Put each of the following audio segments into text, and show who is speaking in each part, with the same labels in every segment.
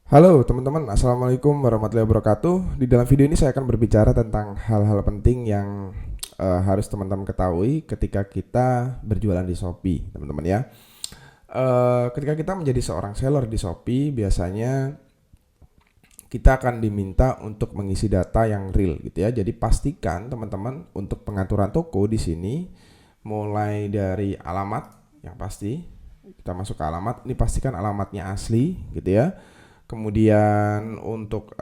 Speaker 1: Halo teman-teman, Assalamualaikum warahmatullahi wabarakatuh. Di dalam video ini saya akan berbicara tentang hal-hal penting yang harus teman-teman ketahui ketika kita berjualan di Shopee, teman-teman ya. Ketika kita menjadi seorang seller di Shopee, biasanya kita akan diminta untuk mengisi data yang real gitu ya. Jadi pastikan teman-teman untuk pengaturan toko di sini, mulai dari alamat yang pasti, kita masuk ke alamat, ini pastikan alamatnya asli gitu ya. Kemudian untuk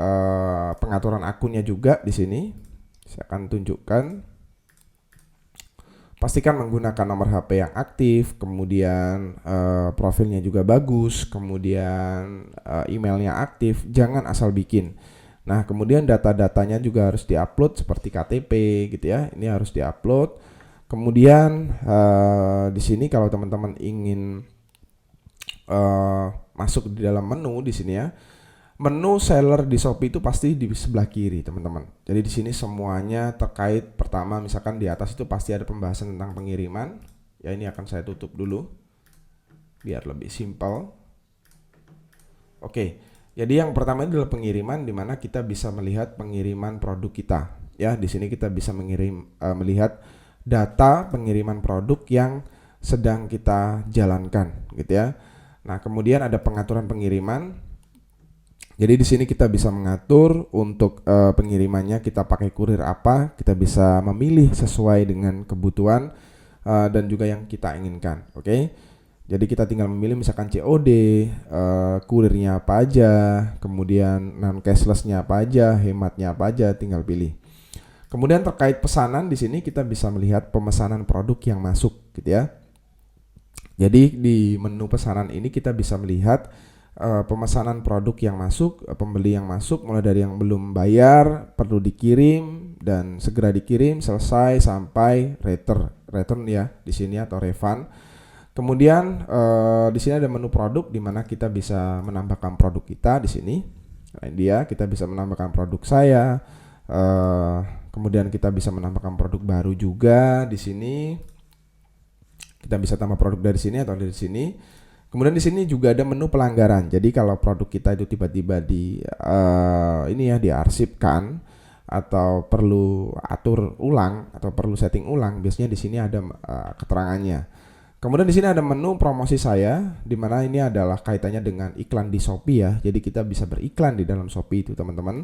Speaker 1: pengaturan akunnya juga di sini saya akan tunjukkan. Pastikan menggunakan nomor HP yang aktif, kemudian profilnya juga bagus, kemudian emailnya aktif, jangan asal bikin. Nah, kemudian data-datanya juga harus diupload seperti KTP gitu ya. Ini harus diupload. Kemudian di sini kalau teman-teman ingin masuk di dalam menu di sini ya. Menu seller di Shopee itu pasti di sebelah kiri, teman-teman. Jadi di sini semuanya terkait, pertama misalkan di atas itu pasti ada pembahasan tentang pengiriman. Ya, ini akan saya tutup dulu biar lebih simpel. Oke. Jadi yang pertama ini adalah pengiriman, di mana kita bisa melihat pengiriman produk kita. Ya, di sini kita bisa melihat data pengiriman produk yang sedang kita jalankan, gitu ya. Nah, kemudian ada pengaturan pengiriman. Jadi di sini kita bisa mengatur untuk pengirimannya kita pakai kurir apa, kita bisa memilih sesuai dengan kebutuhan dan juga yang kita inginkan. Oke. Jadi kita tinggal memilih misalkan COD, kurirnya apa aja, kemudian non cashlessnya apa aja, hematnya apa aja, tinggal pilih. Kemudian terkait pesanan di sini kita bisa melihat pemesanan produk yang masuk gitu ya. Jadi di menu pesanan ini kita bisa melihat pemesanan produk yang masuk, pembeli yang masuk, mulai dari yang belum bayar, perlu dikirim dan segera dikirim, selesai sampai return ya di sini atau refund. Kemudian di sini ada menu produk di mana kita bisa menambahkan produk kita di sini. Nah, dia kita bisa menambahkan produk saya. Kemudian kita bisa menambahkan produk baru juga di sini. Kita bisa tambah produk dari sini atau dari sini. Kemudian di sini juga ada menu pelanggaran. Jadi kalau produk kita itu tiba-tiba diarsipkan atau perlu atur ulang atau perlu setting ulang, biasanya di sini ada keterangannya. Kemudian di sini ada menu promosi saya, di mana ini adalah kaitannya dengan iklan di Shopee ya. Jadi kita bisa beriklan di dalam Shopee itu, teman-teman.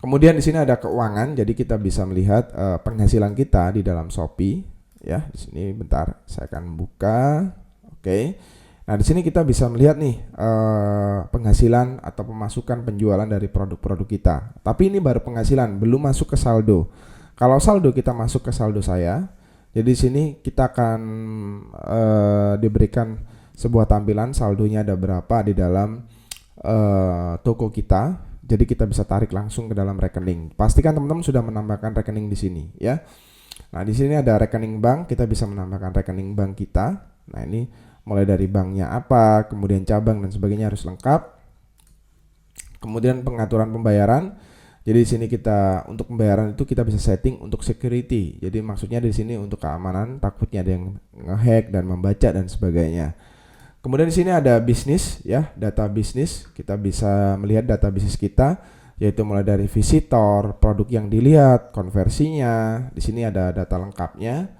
Speaker 1: Kemudian di sini ada keuangan, jadi kita bisa melihat penghasilan kita di dalam Shopee ya. Di sini bentar, saya akan buka. Oke. Nah, di sini kita bisa melihat nih penghasilan atau pemasukan penjualan dari produk-produk kita. Tapi ini baru penghasilan, belum masuk ke saldo. Kalau saldo kita masuk ke saldo saya. Jadi di sini kita akan diberikan sebuah tampilan saldonya ada berapa di dalam toko kita. Jadi kita bisa tarik langsung ke dalam rekening. Pastikan teman-teman sudah menambahkan rekening di sini ya. Nah, di sini ada rekening bank, kita bisa menambahkan rekening bank kita. Nah, ini mulai dari banknya apa, kemudian cabang dan sebagainya harus lengkap. Kemudian pengaturan pembayaran. Jadi di sini kita untuk pembayaran itu kita bisa setting untuk security. Jadi maksudnya di sini untuk keamanan, takutnya ada yang ngehack dan membaca dan sebagainya. Kemudian di sini ada bisnis ya, data bisnis. Kita bisa melihat data bisnis kita, yaitu mulai dari visitor, produk yang dilihat, konversinya. Di sini ada data lengkapnya.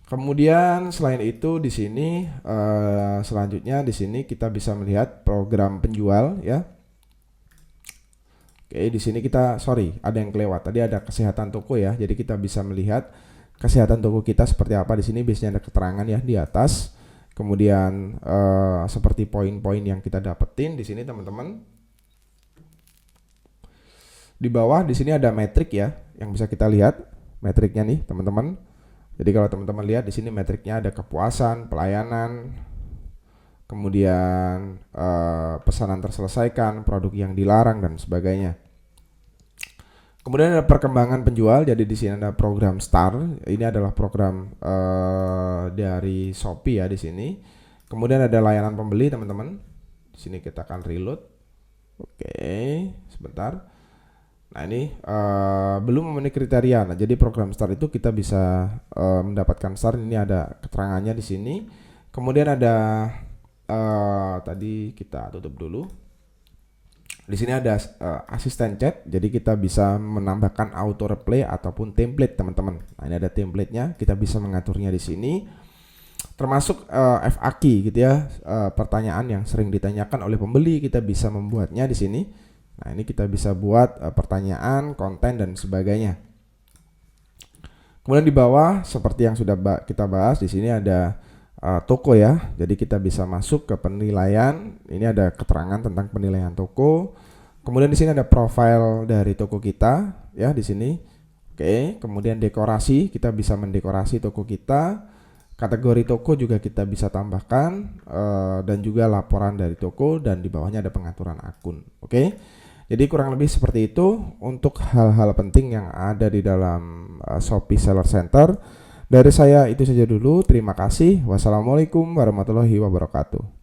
Speaker 1: Kemudian selain itu di sini selanjutnya di sini kita bisa melihat program penjual ya. Oke, di sini ada yang kelewat. Tadi ada kesehatan toko ya. Jadi kita bisa melihat kesehatan toko kita seperti apa. Di sini biasanya ada keterangan ya di atas. Kemudian seperti poin-poin yang kita dapetin di sini, teman-teman. Di bawah di sini ada metrik ya yang bisa kita lihat metriknya nih, teman-teman. Jadi kalau teman-teman lihat di sini metriknya ada kepuasan, pelayanan, kemudian pesanan terselesaikan, produk yang dilarang dan sebagainya. Kemudian ada perkembangan penjual. Jadi di sini ada program Star. Ini adalah program dari Shopee ya di sini. Kemudian ada layanan pembeli, teman-teman. Di sini kita akan reload. Oke, sebentar. Nah, ini belum memenuhi kriteria. Nah, jadi program Star itu kita bisa mendapatkan Star. Ini ada keterangannya di sini. Kemudian ada tadi kita tutup dulu. Di sini ada asisten chat, jadi kita bisa menambahkan auto reply ataupun template teman-teman. Nah, ini ada templatenya, kita bisa mengaturnya di sini. Termasuk FAQ gitu ya, pertanyaan yang sering ditanyakan oleh pembeli, kita bisa membuatnya di sini. Nah, ini kita bisa buat pertanyaan, konten dan sebagainya. Kemudian di bawah seperti yang sudah kita bahas, di sini ada toko ya. Jadi kita bisa masuk ke penilaian. Ini ada keterangan tentang penilaian toko. Kemudian di sini ada profil dari toko kita ya di sini. Oke, kemudian dekorasi, kita bisa mendekorasi toko kita. Kategori toko juga kita bisa tambahkan dan juga laporan dari toko, dan di bawahnya ada pengaturan akun. Oke. Jadi kurang lebih seperti itu untuk hal-hal penting yang ada di dalam Shopee Seller Center. Dari saya itu saja dulu. Terima kasih. Wassalamualaikum warahmatullahi wabarakatuh.